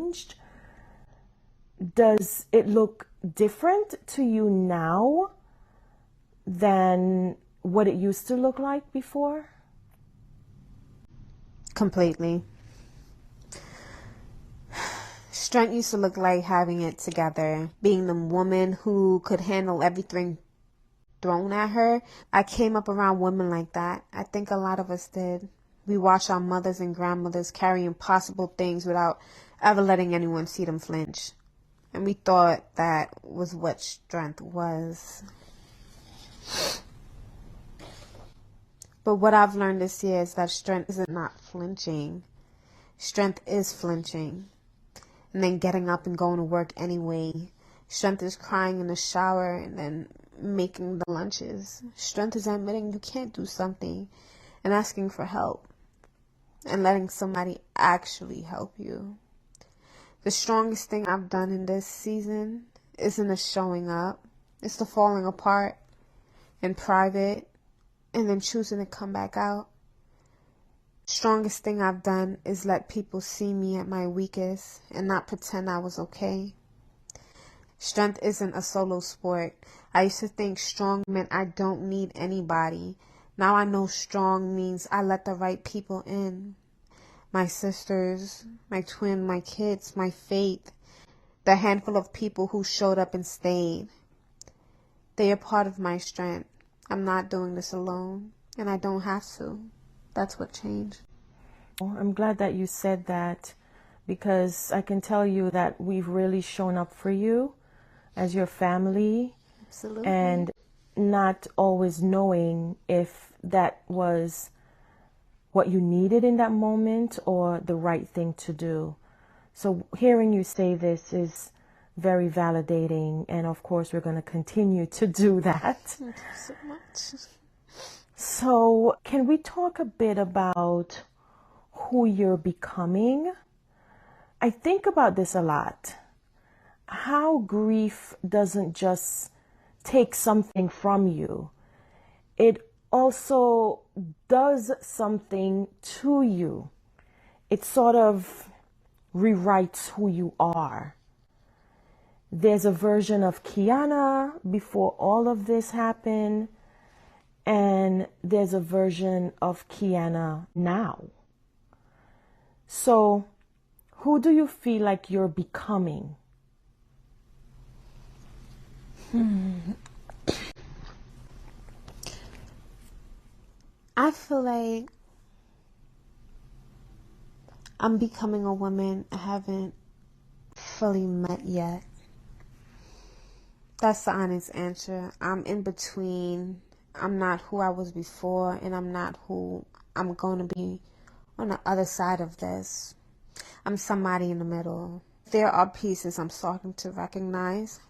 changed. Does it look different to you now than what it used to look like before? Completely. Strength used to look like having it together, being the woman who could handle everything thrown at her. I came up around women like that. I think a lot of us did. We watched our mothers and grandmothers carry impossible things without ever letting anyone see them flinch. And we thought that was what strength was. But what I've learned this year is that strength isn't not flinching. Strength is flinching. And then getting up and going to work anyway. Strength is crying in the shower and then making the lunches. Strength is admitting you can't do something and asking for help. And letting somebody actually help you. The strongest thing I've done in this season isn't the showing up. It's the falling apart in private and then choosing to come back out. Strongest thing I've done is let people see me at my weakest and not pretend I was okay. Strength isn't a solo sport. I used to think strong meant I don't need anybody. Now I know strong means I let the right people in. My sisters, my twin, my kids, my faith, the handful of people who showed up and stayed. They are part of my strength. I'm not doing this alone, and I don't have to. That's what changed. I'm glad that you said that, because I can tell you that we've really shown up for you as your family. Absolutely. And not always knowing if that was what you needed in that moment or the right thing to do. So hearing you say this is very validating, and of course we're going to continue to do that. Thank you so much. So can we talk a bit about who you're becoming? I think about this a lot. How grief doesn't just take something from you. It also does something to you. It sort of rewrites who you are. There's a version of Kianna before all of this happened, and there's a version of Kianna now. So, who do you feel like you're becoming? I feel like I'm becoming a woman I haven't fully met yet. That's the honest answer. I'm in between. I'm not who I was before, and I'm not who I'm going to be on the other side of this. I'm somebody in the middle. There are pieces I'm starting to recognize.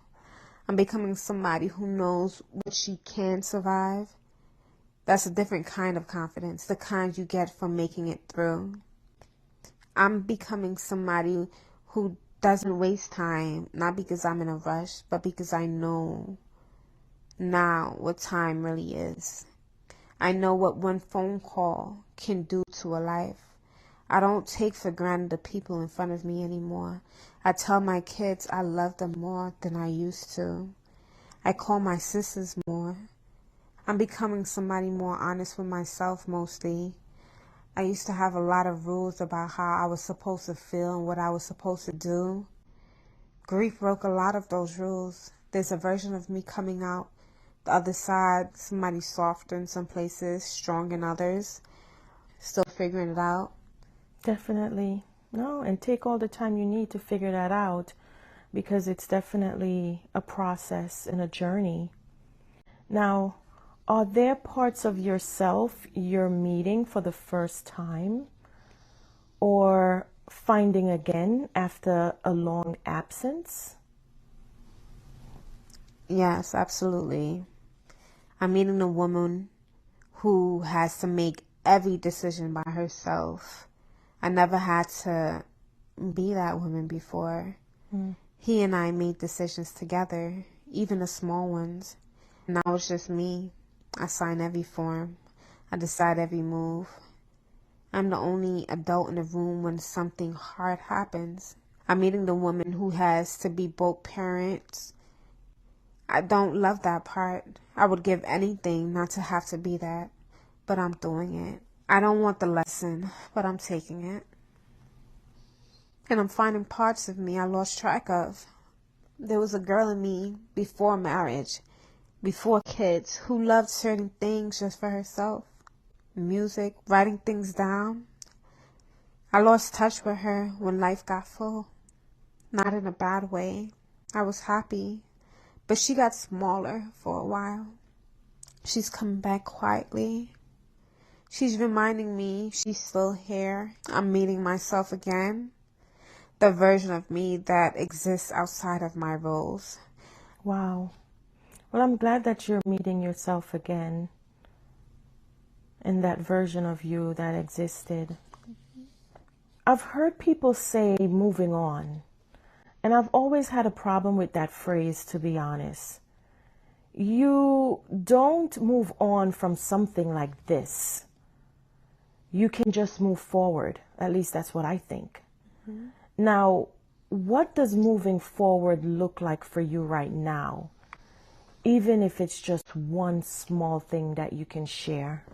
I'm becoming somebody who knows what she can survive. That's a different kind of confidence, the kind you get from making it through. I'm becoming somebody who doesn't waste time, not because I'm in a rush, but because I know now what time really is. I know what one phone call can do to a life. I don't take for granted the people in front of me anymore. I tell my kids I love them more than I used to. I call my sisters more. I'm becoming somebody more honest with myself mostly. I used to have a lot of rules about how I was supposed to feel and what I was supposed to do. Grief broke a lot of those rules. There's a version of me coming out the other side, somebody softer in some places, strong in others, still figuring it out. Definitely. No, and take all the time you need to figure that out, because it's definitely a process and a journey. Now, are there parts of yourself you're meeting for the first time or finding again after a long absence? Yes, absolutely. I'm meeting a woman who has to make every decision by herself. I never had to be that woman before. He and I made decisions together, even the small ones. Now it's just me. I sign every form. I decide every move. I'm the only adult in the room when something hard happens. I'm meeting the woman who has to be both parents. I don't love that part. I would give anything not to have to be that, but I'm doing it. I don't want the lesson, but I'm taking it. And I'm finding parts of me I lost track of. There was a girl in me before marriage, before kids, who loved certain things just for herself. Music, writing things down. I lost touch with her when life got full. Not in a bad way. I was happy, but she got smaller for a while. She's coming back quietly. She's reminding me she's still here. I'm meeting myself again. The version of me that exists outside of my roles. Wow. Well, I'm glad that you're meeting yourself again and that version of you that existed. I've heard people say moving on, and I've always had a problem with that phrase, to be honest. You don't move on from something like this. You can just move forward. At least that's what I think. Mm-hmm. Now, what does moving forward look like for you right now? Even if it's just one small thing that you can share.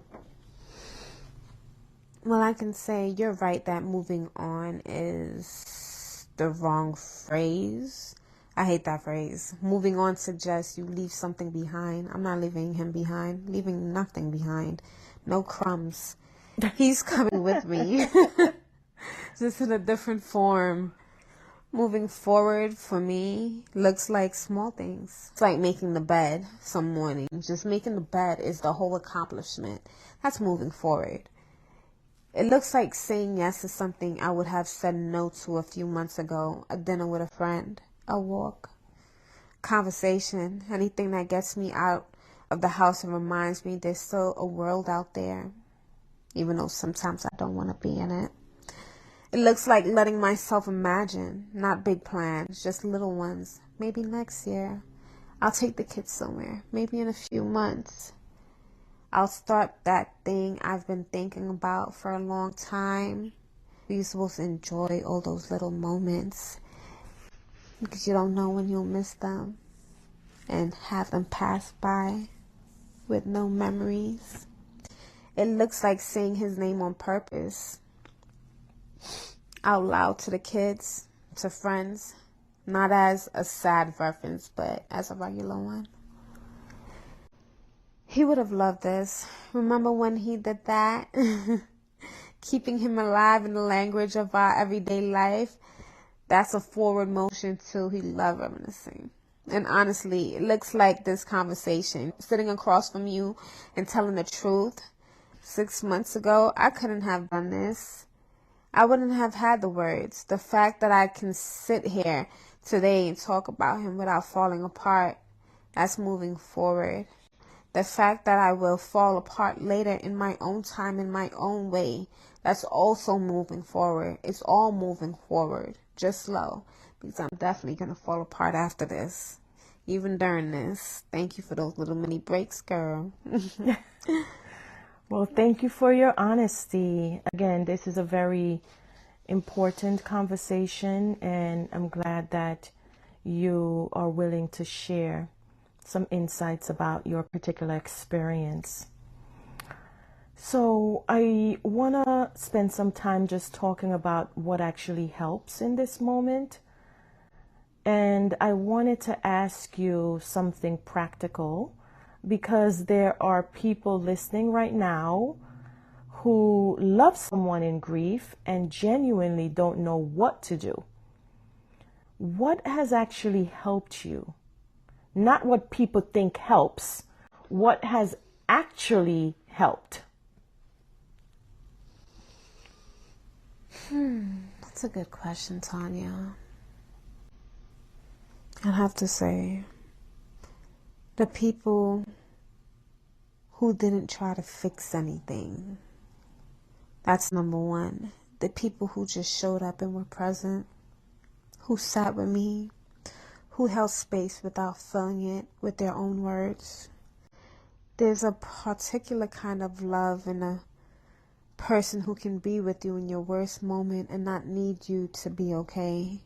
Well, I can say you're right that moving on is the wrong phrase. I hate that phrase. Moving on suggests you leave something behind. I'm not leaving him behind. Leaving nothing behind. No crumbs. He's coming with me. Just in a different form. Moving forward for me looks like small things. It's like making the bed some morning. Just making the bed is the whole accomplishment. That's moving forward. It looks like saying yes to something I would have said no to a few months ago. A dinner with a friend, a walk, conversation, anything that gets me out of the house and reminds me there's still a world out there, even though sometimes I don't want to be in it. It looks like letting myself imagine, not big plans, just little ones. Maybe next year. I'll take the kids somewhere, maybe in a few months. I'll start that thing I've been thinking about for a long time. You're supposed to enjoy all those little moments because you don't know when you'll miss them and have them pass by with no memories. It looks like saying his name on purpose, out loud to the kids, to friends, not as a sad reference, but as a regular one. He would have loved this. Remember when he did that? Keeping him alive in the language of our everyday life. That's a forward motion too. He loved reminiscing. And honestly, it looks like this conversation, sitting across from you and telling the truth. 6 months ago, I couldn't have done this. I wouldn't have had the words. The fact that I can sit here today and talk about him without falling apart, that's moving forward. The fact that I will fall apart later in my own time, in my own way, that's also moving forward. It's all moving forward, just slow, because I'm definitely going to fall apart after this, even during this. Thank you for those little mini breaks, girl. Well, thank you for your honesty. Again, this is a very important conversation, and I'm glad that you are willing to share some insights about your particular experience. So I want to spend some time just talking about what actually helps in this moment. And I wanted to ask you something practical, because there are people listening right now who love someone in grief and genuinely don't know what to do. What has actually helped you? Not what people think helps. What has actually helped? That's a good question, Tonya. I have to say, the people who didn't try to fix anything. That's number one. The people who just showed up and were present, who sat with me, who held space without filling it with their own words. There's a particular kind of love in a person who can be with you in your worst moment and not need you to be okay.